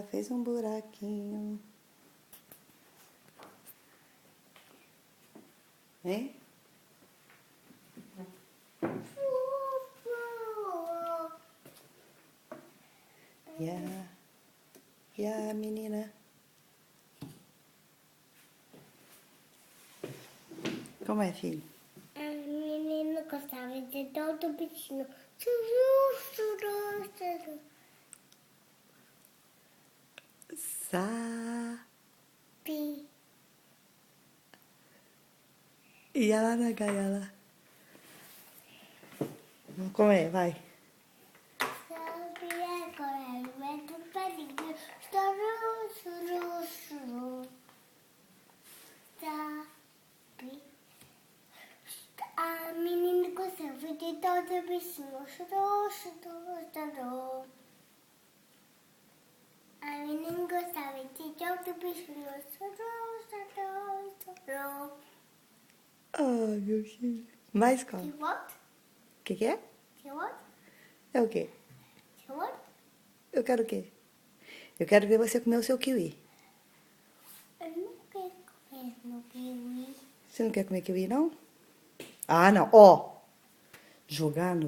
ela fez um buraquinho. Hein? E a menina? Como é, filho? A menina gostava de todo bichinho. Churu, churu, churu. Pi. E ela na gaiola? Vamos comer, vai. Sabia agora eu meto um pelinho. Churu, churu, churu. Sabe? A menina gostava de todo bichinho. Churu, churu, churu. A menina gostava de todo bichinho. Churu, churu, churu. Ai, meu filho. Mais qual? Do you want? O que é? Do you want? É o quê? Do you want? Eu quero o quê? Eu quero ver você comer o seu kiwi. Eu não quero comer no kiwi. Você não quer comer kiwi, não? Ah, não. Ó. Jogar no